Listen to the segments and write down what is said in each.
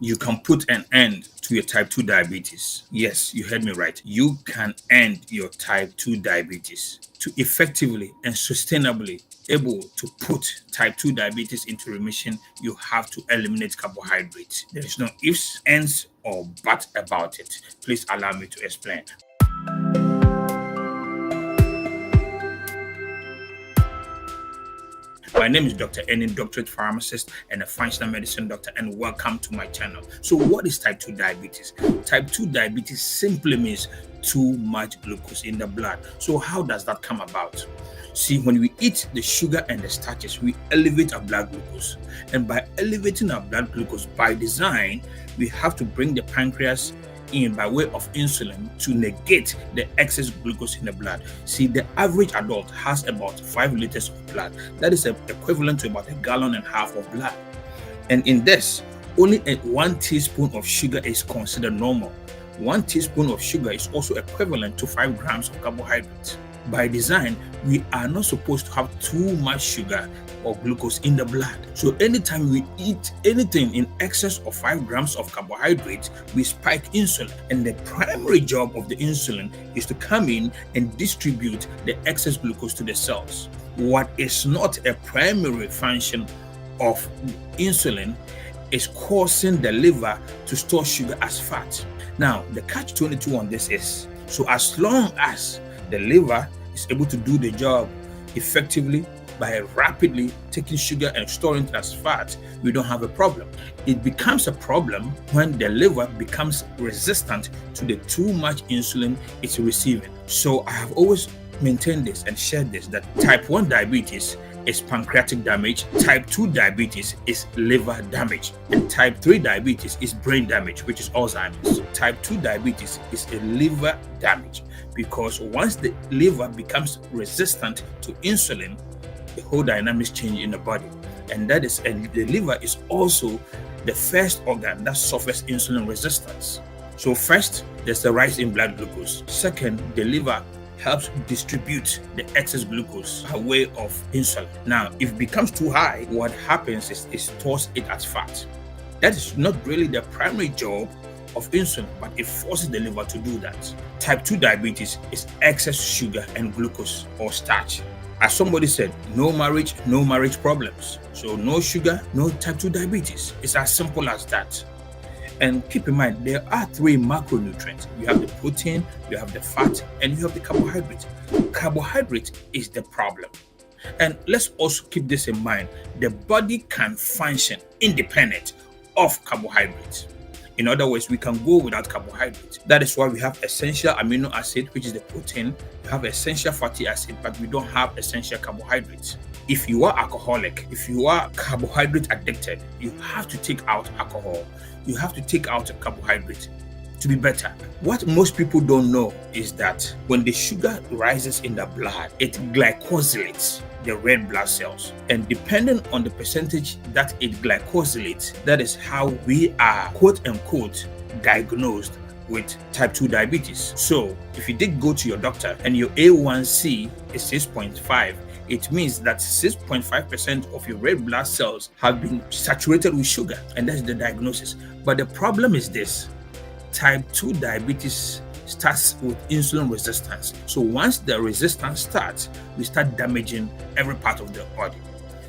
you can put an end to your type 2 diabetes. Yes, you heard me right. You can end your type 2 diabetes. To effectively and sustainably able to put type 2 diabetes into remission, you have to eliminate carbohydrates. There is no ifs, ands, or buts about it. Please allow me to explain. My name is Dr. Ennin, doctorate pharmacist and a functional medicine doctor, and welcome to my channel. So what is type 2 diabetes? Type 2 diabetes simply means too much glucose in the blood. So how does that come about? See, when we eat the sugar and the starches, we elevate our blood glucose. And by elevating our blood glucose by design, we have to bring the pancreas in by way of insulin to negate the excess glucose in the blood. See, the average adult has about 5 liters of blood. That is equivalent to about 1.5 gallons of blood. And in this, only 1 teaspoon of sugar is considered normal. 1 teaspoon of sugar is also equivalent to 5 grams of carbohydrates. By design, we are not supposed to have too much sugar or glucose in the blood. So anytime we eat anything in excess of 5 grams of carbohydrates, we spike insulin. And the primary job of the insulin is to come in and distribute the excess glucose to the cells. What is not a primary function of insulin is causing the liver to store sugar as fat. Now, the catch-22 on this is, so as long as the liver is able to do the job effectively by rapidly taking sugar and storing it as fat, we don't have a problem. It becomes a problem when the liver becomes resistant to the too much insulin it's receiving. So I have always maintained this and shared this, that type 1 diabetes is pancreatic damage, type 2 diabetes is liver damage, and type 3 diabetes is brain damage, which is Alzheimer's. Type 2 diabetes is a liver damage because once the liver becomes resistant to insulin, the whole dynamics change in the body. And the liver is also the first organ that suffers insulin resistance. So first, there's the rise in blood glucose. Second, the liver helps distribute the excess glucose by way of insulin. Now, if it becomes too high, what happens is it stores it as fat. That is not really the primary job of insulin, but it forces the liver to do that. Type 2 diabetes is excess sugar and glucose or starch. As somebody said, no marriage problems. So no sugar, no type 2 diabetes. It's as simple as that. And keep in mind, there are 3 macronutrients. You have the protein, you have the fat, and you have the carbohydrate. Carbohydrate is the problem. And let's also keep this in mind. The body can function independent of carbohydrates. In other words, we can go without carbohydrates. That is why we have essential amino acid, which is the protein. We have essential fatty acid, but we don't have essential carbohydrates. If you are alcoholic, if you are carbohydrate addicted, you have to take out alcohol. You have to take out carbohydrate to be better. What most people don't know is that when the sugar rises in the blood, it glycosylates the red blood cells. And depending on the percentage that it glycosylates, that is how we are, quote unquote, diagnosed with type 2 diabetes. So if you did go to your doctor and your A1C is 6.5, it means that 6.5% of your red blood cells have been saturated with sugar, and that's the diagnosis. But the problem is this: type 2 diabetes starts with insulin resistance. So once the resistance starts, we start damaging every part of the body.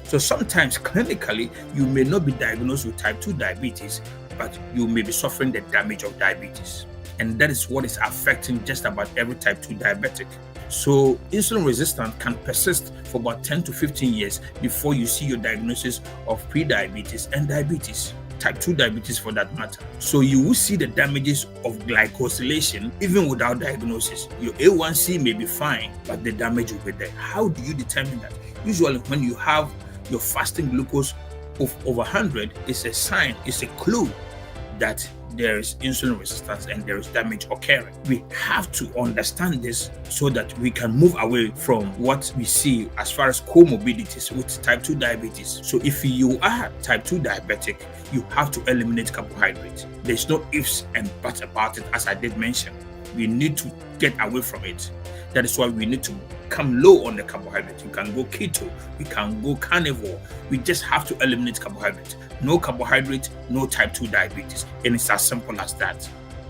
So sometimes clinically, you may not be diagnosed with type 2 diabetes, but you may be suffering the damage of diabetes. And that is what is affecting just about every type 2 diabetic. So insulin resistance can persist for about 10 to 15 years before you see your diagnosis of prediabetes and diabetes, type 2 diabetes for that matter. So you will see the damages of glycosylation even without diagnosis. Your A1C may be fine, but the damage will be there. How do you determine that? Usually when you have your fasting glucose of over 100, it's a sign, it's a clue that there is insulin resistance and there is damage occurring. We have to understand this so that we can move away from what we see as far as comorbidities with type 2 diabetes. So if you are type 2 diabetic, you have to eliminate carbohydrates. There's no ifs and buts about it, as I did mention. We need to get away from it. That is why we need to come low on the carbohydrates. We can go keto, we can go carnivore. We just have to eliminate carbohydrates. No carbohydrate, no type 2 diabetes. And it's as simple as that.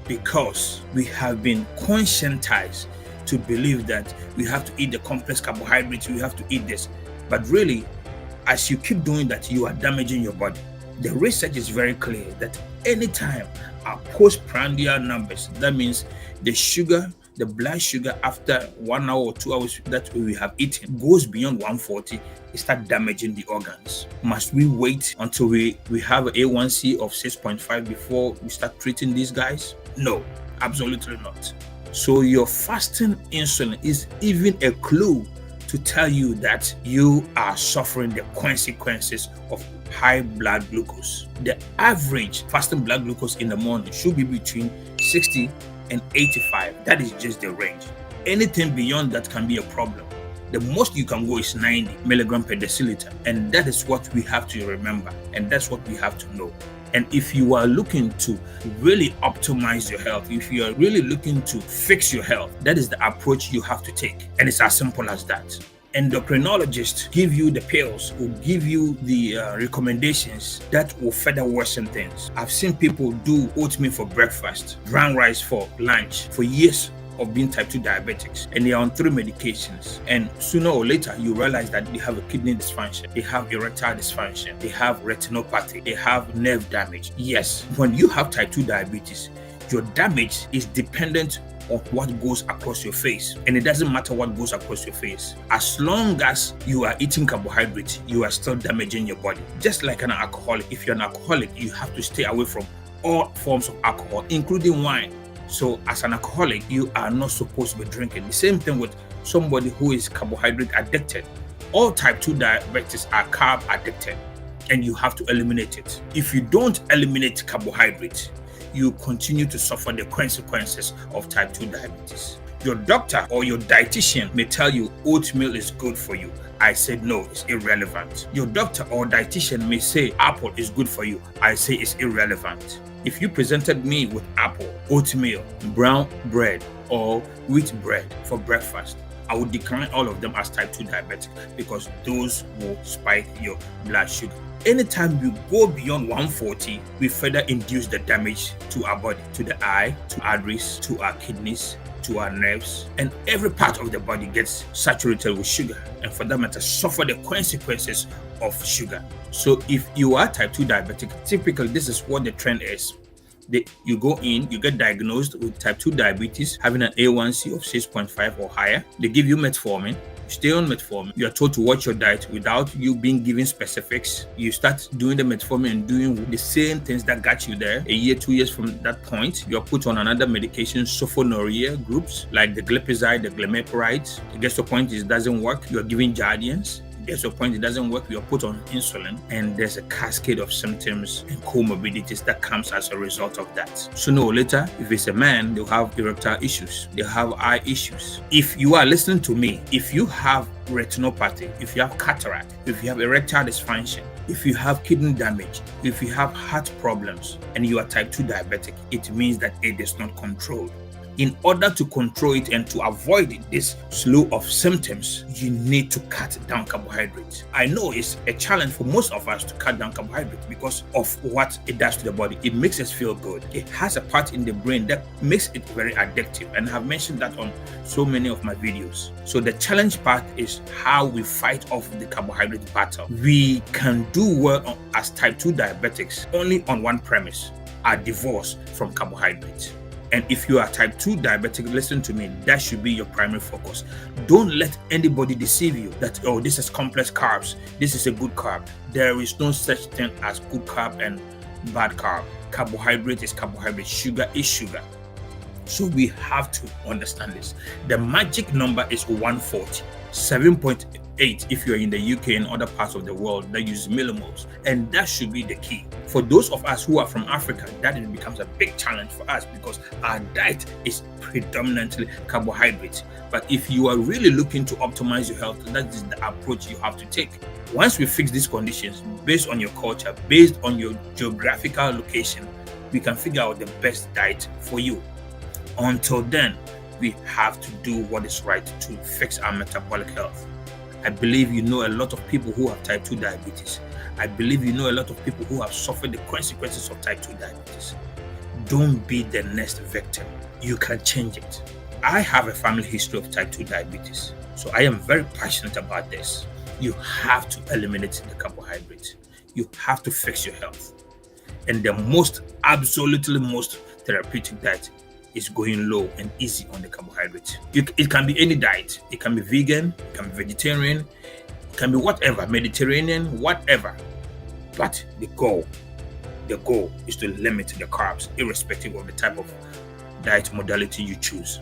Because we have been conscientized to believe that we have to eat the complex carbohydrates, we have to eat this. But really, as you keep doing that, you are damaging your body. The research is very clear that anytime our postprandial numbers, that means the sugar, the blood sugar after 1 hour or 2 hours that we have eaten goes beyond 140, it starts damaging the organs. Must we wait until we have an A1C of 6.5 before we start treating these guys? No, absolutely not. So your fasting insulin is even a clue to tell you that you are suffering the consequences of high blood glucose. The average fasting blood glucose in the morning should be between 60 and 85. That is just the range. Anything beyond that can be a problem. The most you can go is 90 milligram per deciliter. And that is what we have to remember. And that's what we have to know. And if you are looking to really optimize your health, if you are really looking to fix your health, that is the approach you have to take. And it's as simple as that. Endocrinologists give you the pills, will give you the recommendations that will further worsen things. I've seen people do oatmeal for breakfast, brown rice for lunch for years of being type 2 diabetics, and they are on 3 medications. And sooner or later, you realize that they have a kidney dysfunction, they have erectile dysfunction, they have retinopathy, they have nerve damage. Yes, when you have type 2 diabetes, your damage is dependent on what goes across your face. And it doesn't matter what goes across your face. As long as you are eating carbohydrates, you are still damaging your body. Just like an alcoholic, if you're an alcoholic, you have to stay away from all forms of alcohol, including wine. So as an alcoholic, you are not supposed to be drinking. The same thing with somebody who is carbohydrate addicted. All type 2 diabetes are carb addicted, and you have to eliminate it. If you don't eliminate carbohydrates, you continue to suffer the consequences of type 2 diabetes. Your doctor or your dietitian may tell you oatmeal is good for you. I said no, it's irrelevant. Your doctor or dietitian may say apple is good for you. I say it's irrelevant. If you presented me with apple, oatmeal, brown bread, or wheat bread for breakfast, I would decline all of them as type 2 diabetic because those will spike your blood sugar. Anytime we go beyond 140, we further induce the damage to our body, to the eye, to arteries, to our kidneys, to our nerves, and every part of the body gets saturated with sugar, and for that matter, suffer the consequences of sugar. So if you are type 2 diabetic, typically this is what the trend is. You go in, you get diagnosed with type 2 diabetes, having an A1C of 6.5 or higher. They give you metformin. You stay on metformin. You are told to watch your diet without you being given specifics. You start doing the metformin and doing the same things that got you there. A year, 2 years from that point, you are put on another medication, sulfonylurea groups, like the glipizide, the glimepiride. It gets to a point it doesn't work. You are given Jardians. There's a point it doesn't work, you're put on insulin, and there's a cascade of symptoms and comorbidities that comes as a result of that. Sooner or later, if it's a man, they'll have erectile issues, they'll have eye issues. If you are listening to me, if you have retinopathy, if you have cataract, if you have erectile dysfunction, if you have kidney damage, if you have heart problems, and you are type 2 diabetic, it means that it is not controlled. In order to control it and to avoid this slew of symptoms, you need to cut down carbohydrates. I know it's a challenge for most of us to cut down carbohydrates because of what it does to the body. It makes us feel good. It has a part in the brain that makes it very addictive, and I've mentioned that on so many of my videos. So the challenge part is how we fight off the carbohydrate battle. We can do well as type 2 diabetics only on one premise: our divorce from carbohydrates. And if you are type 2 diabetic, listen to me, that should be your primary focus. Don't let anybody deceive you that, oh, this is complex carbs, this is a good carb. There is no such thing as good carb and bad carb. Carbohydrate is carbohydrate, sugar is sugar. So we have to understand this. The magic number is 140, 7.8 if you're in the UK and other parts of the world that use millimoles, and that should be the key. For those of us who are from Africa, that it becomes a big challenge for us because our diet is predominantly carbohydrates. But if you are really looking to optimize your health, that is the approach you have to take. Once we fix these conditions based on your culture, based on your geographical location, we can figure out the best diet for you. Until then, we have to do what is right to fix our metabolic health. I believe you know a lot of people who have type 2 diabetes. I believe you know a lot of people who have suffered the consequences of type 2 diabetes. Don't be the next victim. You can change it. I have a family history of type 2 diabetes, so I am very passionate about this. You have to eliminate the carbohydrates. You have to fix your health. And the absolutely most therapeutic diet is going low and easy on the carbohydrates. It can be any diet. It can be vegan, it can be vegetarian, it can be whatever, Mediterranean, whatever. But the goal is to limit the carbs, irrespective of the type of diet modality you choose.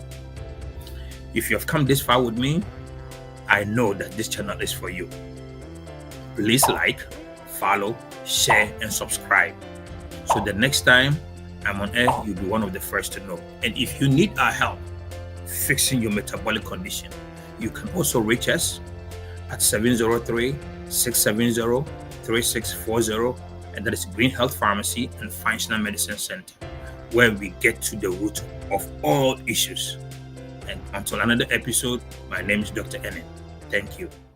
If you have come this far with me, I know that this channel is for you. Please like, follow, share, and subscribe. So the next time I'm on air, you'll be one of the first to know. And if you need our help fixing your metabolic condition, you can also reach us at 703-670-3640, and that is Green Health Pharmacy and Functional Medicine Center, where we get to the root of all issues. And until another episode, my name is Dr. Ennin. Thank you.